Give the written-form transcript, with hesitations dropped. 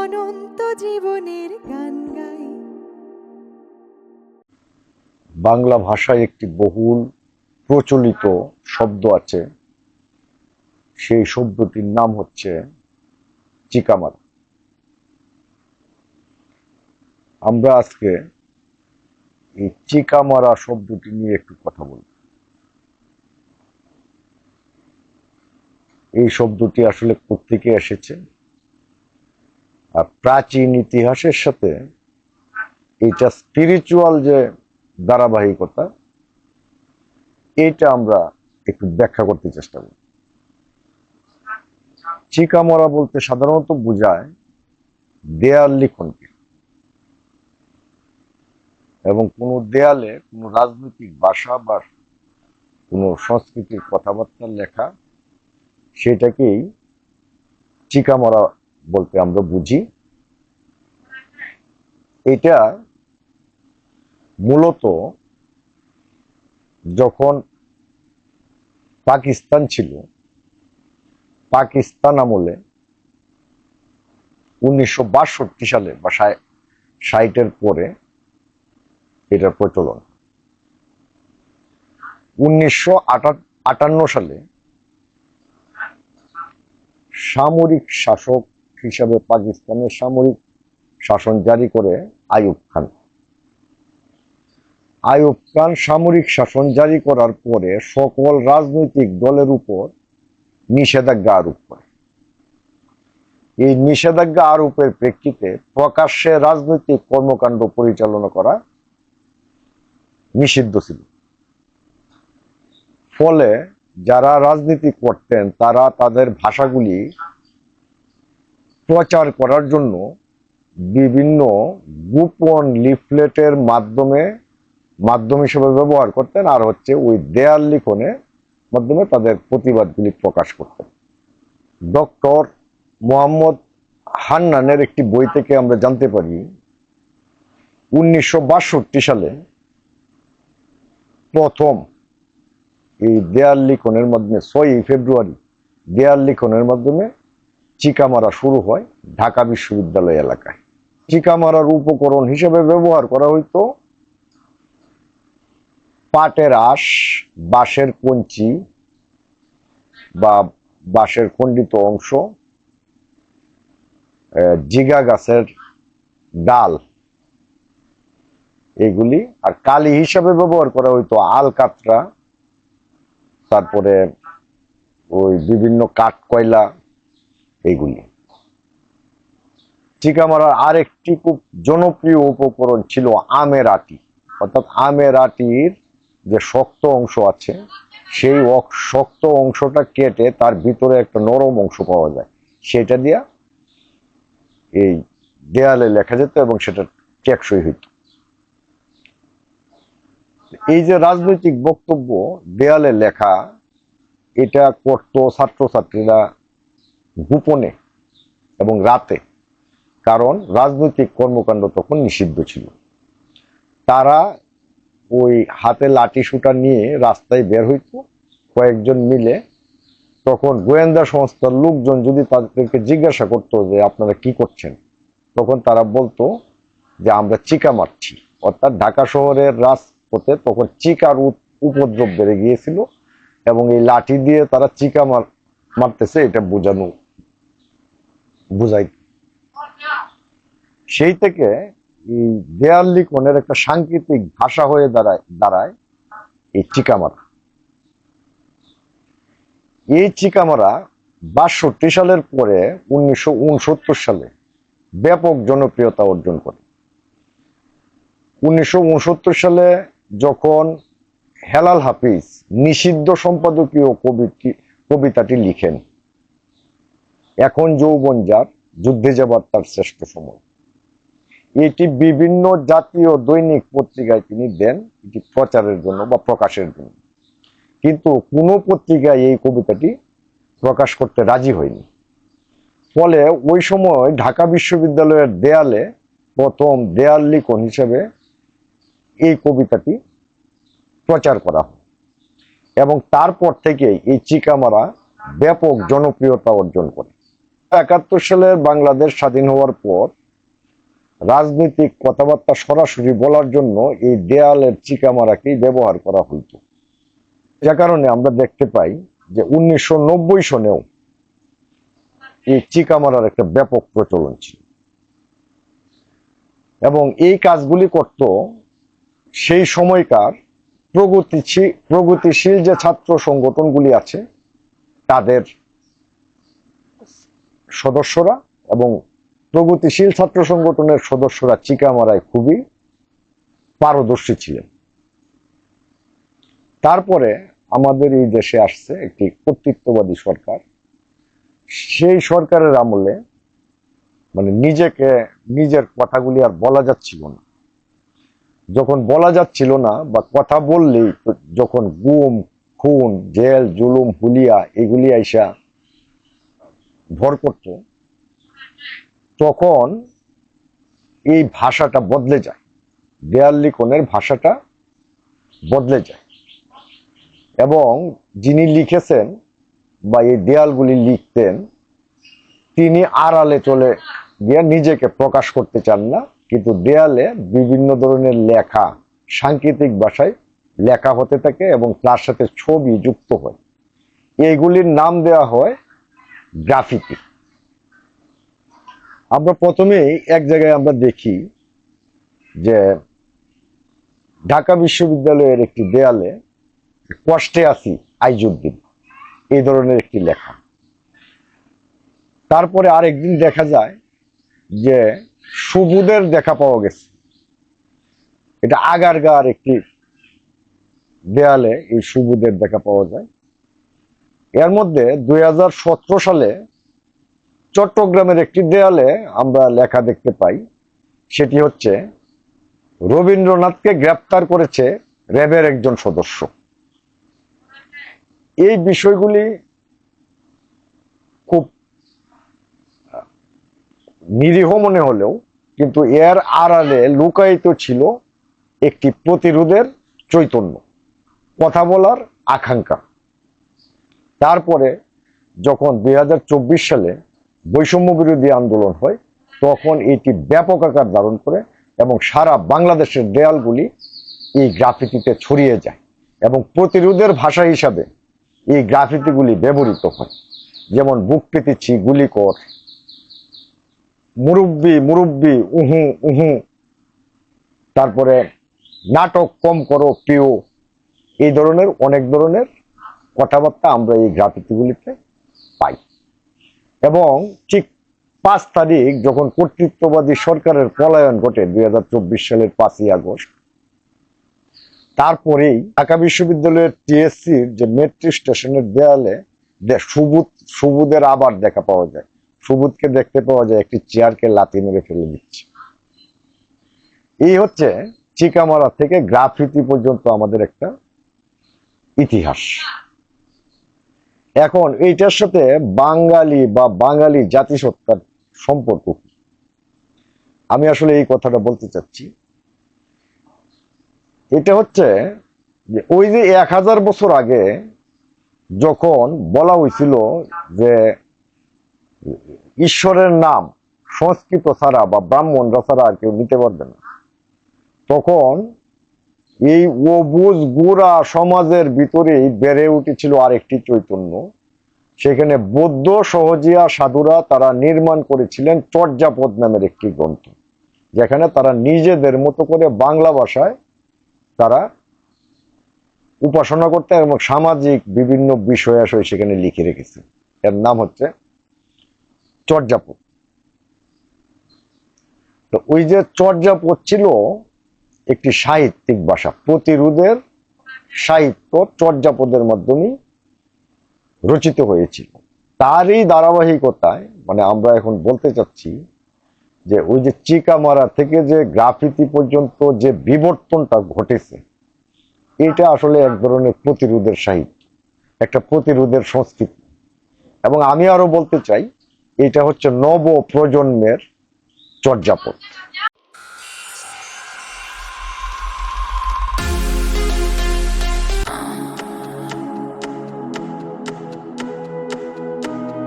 অনন্ত জীবনের গান গাই। বাংলা ভাষায় একটি বহুল প্রচলিত শব্দ আছে, সেই শব্দটির নাম হচ্ছে চিকামারা। আমরা আজকে এই চিকামারা শব্দটি নিয়ে একটু কথা বলব। এই শব্দটি আসলে কোত্থেকে এসেছে আর প্রাচীন ইতিহাসের সাথে এটা স্পিরিচুয়াল যে ধারাবাহিকতা, এটা আমরা একটু ব্যাখ্যা করতে চেষ্টা করি। চিকামারা বলতে সাধারণত বোঝায় দেয়াল লিখনকে, এবং কোনো দেয়ালে কোনো রাজনৈতিক ভাষা বা কোনো সংস্কৃতির কথাবার্তা লেখা, সেটাকেই চিকামারা বলতে আমরা বুঝি। এটা মূলত যখন পাকিস্তান ছিল, পাকিস্তান আমলে 1962 সালে বা 60-এর পরে এটার প্রচলন। 1958 সালে সামরিক শাসক হিসাবে পাকিস্তানের সামরিক শাসন জারি করে আইয়ুব খান। আইয়ুব খান সামরিক শাসন জারি করার পরে সকল রাজনৈতিক দলের উপর নিষেধাজ্ঞা আরোপ করে। এই নিষেধাজ্ঞা আরোপের প্রেক্ষিতে প্রকাশ্যে রাজনৈতিক কর্মকাণ্ড পরিচালনা করা নিষিদ্ধ ছিল। ফলে যারা রাজনীতি করতেন তারা তাদের ভাষাগুলি প্রচার করার জন্য বিভিন্ন গোপন লিফলেটের মাধ্যম হিসেবে ব্যবহার করতেন, আর হচ্ছে ওই দেয়াল লিখনের মাধ্যমে তাদের প্রতিবাদগুলি প্রকাশ করতেন। ডক্টর মোহাম্মদ হান্নানের একটি বই থেকে আমরা জানতে পারি 1962 সালে প্রথম এই দেয়াল লিখনের মাধ্যমে 6 ফেব্রুয়ারি দেয়াল লিখনের মাধ্যমে চিকামারা শুরু হয় ঢাকা বিশ্ববিদ্যালয় এলাকায়। চিকামারার উপকরণ হিসেবে ব্যবহার করা হইতো পাটের আঁশ, বাঁশের কঞ্চি বা বাঁশের খণ্ডিত অংশ, জিগা গাছের ডাল, এগুলি। আর কালি হিসাবে ব্যবহার করা হইতো আলকাতরা, তারপরে ওই বিভিন্ন কাঠ কয়লা, এইগুলি। চিকামারার আরেকটি খুব জনপ্রিয় উপকরণ ছিল আমের আটি, অর্থাৎ আমের আটির যে শক্ত অংশ আছে সেই শক্ত অংশটা কেটে তার ভিতরে একটা নরম অংশ পাওয়া যায়, সেটা দিয়া এই দেয়ালে লেখা যেত এবং সেটা টেকসই হইত। এই যে রাজনৈতিক বক্তব্য দেয়ালে লেখা, এটা করত ছাত্রছাত্রীরা গোপনে এবং রাতে, কারণ রাজনৈতিক কর্মকাণ্ড তখন নিষিদ্ধ ছিল। তারা ওই হাতে লাঠি সুটা নিয়ে রাস্তায় বের হইতো কয়েকজন মিলে। তখন গোয়েন্দা সংস্থার লোকজন যদি তাদেরকে জিজ্ঞাসা করতো যে আপনারা কি করছেন, তখন তারা বলতো যে আমরা চিকা মারছি। অর্থাৎ ঢাকা শহরের রাজপথে তখন চিকার উপদ্রব বেড়ে গিয়েছিল এবং এই লাঠি দিয়ে তারা চিকা মারতেছে এটা বুঝাই। সেই থেকে এই দেয়াল লিখনের একটা সাংকেতিক ভাষা হয়ে দাঁড়ায় এই চিকামারা। এই চিকামারা 62 সালের পরে 1969 সালে ব্যাপক জনপ্রিয়তা অর্জন করে। 1969 সালে যখন হেলাল হাফিজ নিষিদ্ধ সম্পাদকীয় কবিতাটি লিখেন, এখন যৌবন যার, যুদ্ধে যাবার তার শ্রেষ্ঠ সময়, এটি বিভিন্ন জাতীয় দৈনিক পত্রিকায় তিনি দেন এটি প্রচারের জন্য বা প্রকাশের জন্য, কিন্তু কোনো পত্রিকায় এই কবিতাটি প্রকাশ করতে রাজি হয়নি। ফলে ওই সময় ঢাকা বিশ্ববিদ্যালয়ের দেয়ালে প্রথম দেয়াল লিখন হিসেবে এই কবিতাটি প্রচার করা হয় এবং তারপর থেকে এই চিকামারা ব্যাপক জনপ্রিয়তা অর্জন করে। 1971 সালের বাংলাদেশ স্বাধীন হওয়ার পর রাজনৈতিক কথাবার্তা সরাসরি বলার জন্য এই দেয়ালের চিকামারাকেই ব্যবহার করা হইত। যে কারণে আমরা দেখতে পাই যে 1990 সনেও এই চিকামারার একটা ব্যাপক প্রচলন ছিল, এবং এই কাজগুলি করত সেই সময়কার প্রগতিশীল যে ছাত্র সংগঠনগুলি আছে তাদের সদস্যরা, এবং প্রগতিশীল ছাত্র সংগঠনের সদস্যরা চিকামারায় খুবই পারদর্শী ছিলেন। তারপরে আমাদের এই দেশে আসছে একটি কর্তৃত্ববাদী সরকার। সেই সরকারের আমলে মানে নিজের কথাগুলি আর বলা যাচ্ছিল না। যখন বলা যাচ্ছিল না বা কথা বললেই যখন গুম, খুন, জেল, জুলুম, হুলিয়া এগুলি আইসা ভর করত, তখন এই ভাষাটা বদলে যায়, দেয়াল লিখনের ভাষাটা বদলে যায়, এবং যিনি লিখেছেন বা এই দেয়ালগুলি লিখতেন তিনি আড়ালে চলে গিয়ে নিজেকে প্রকাশ করতে চান না, কিন্তু দেয়ালে বিভিন্ন ধরনের লেখা সাংকেতিক ভাষায় লেখা হতে থাকে এবং তার সাথে ছবি যুক্ত হয়। এইগুলির নাম দেওয়া হয় গ্রাফিতি। আমরা প্রথমেই এক জায়গায় আমরা দেখি যে ঢাকা বিশ্ববিদ্যালয়ের একটি দেয়ালে কষ্টে আছি আইজুদ্দিন এই ধরনের একটি লেখা। তারপরে আরেকদিন দেখা যায় যে সুবুদের দেখা পাওয়া গেছে, এটা আগারগাঁর একটি দেয়ালে এই সুবুদের দেখা পাওয়া যায়। এর মধ্যে 2017 সালে চট্টগ্রামের একটি দেয়ালে আমরা লেখা দেখতে পাই, সেটি হচ্ছে রবীন্দ্রনাথকে গ্রেপ্তার করেছে র্যাবের একজন সদস্য। এই বিষয়গুলি খুব নিরীহ মনে হলেও কিন্তু এর আড়ালে লুকায়িত ছিল একটি প্রতিরোধের চৈতন্য, কথা বলার আকাঙ্ক্ষা। তারপরে যখন 2024 সালে বৈষম্য বিরোধী আন্দোলন হয় তখন এটি ব্যাপক আকার ধারণ করে এবং সারা বাংলাদেশের দেয়ালগুলি এই গ্রাফিতিতে ছড়িয়ে যায়, এবং প্রতিরোধের ভাষা হিসাবে এই গ্রাফিতিগুলি ব্যবহৃত হয়। যেমন বুক পেতেছি গুলি কর, মুরব্বি মুরব্বি উহু উহু, তারপরে নাটক কম করো প্রিয়, এই ধরনের অনেক ধরনের কথাবার্তা আমরা এই গ্রাফিতিগুলিতে পাই। এবং ঠিক 5 তারিখ যখন কর্তৃত্ববাদী সরকারের পলায়ন ঘটে 2024 সালের 5ই আগস্ট, তারপরেই ঢাকা বিশ্ববিদ্যালয়ের টিএসসির যে মেট্রো স্টেশনের দেয়ালে সুবুদের আবার দেখা পাওয়া যায়। সুবুদকে দেখতে পাওয়া যায় একটি চেয়ারকে লাথি মেরে ফেলে দিচ্ছে। এই হচ্ছে চিকামারা থেকে গ্রাফিতি পর্যন্ত আমাদের একটা ইতিহাস। এখন এইটার সাথে বাঙালি বা বাঙালি জাতিসত্তার সম্পর্ক কি, আমি আসলে এই কথাটা বলতে চাচ্ছি। এটা হচ্ছে যে ওই যে 1000 বছর আগে যখন বলা হয়েছিল যে ঈশ্বরের নাম সংস্কৃত ছাড়া বা ব্রাহ্মণরা ছাড়া আর কেউ নিতে পারবে না, তখন এই অবুঝ গুড়া সমাজের ভিতরেই বেড়ে উঠেছিল আরেকটি চৈতন্য। সেখানে বৌদ্ধ সহজিয়া সাধুরা তারা নির্মাণ করেছিলেন চর্যাপদ নামের একটি গ্রন্থ, যেখানে তারা নিজেদের মতো করে বাংলা ভাষায় তারা উপাসনা করতে এবং সামাজিক বিভিন্ন বিষয় আশয় সেখানে লিখে রেখেছে। এর নাম হচ্ছে চর্যাপদ। তো ওই যে চর্যাপদ ছিল একটি সাহিত্যিক ভাষা, প্রতিরোধের সাহিত্য চর্যাপদের মাধ্যমে রচিত হয়েছিল। তারই ধারাবাহিকতায় মানে আমরা এখন বলতে চাচ্ছি যে ওই যে চিকামারা থেকে যে গ্রাফিতি পর্যন্ত যে বিবর্তনটা ঘটেছে, এটা আসলে এক ধরনের প্রতিরোধের সাহিত্য, একটা প্রতিরোধের সংস্কৃতি। এবং আমি আরো বলতে চাই এটা হচ্ছে নব প্রজন্মের চর্যাপদ।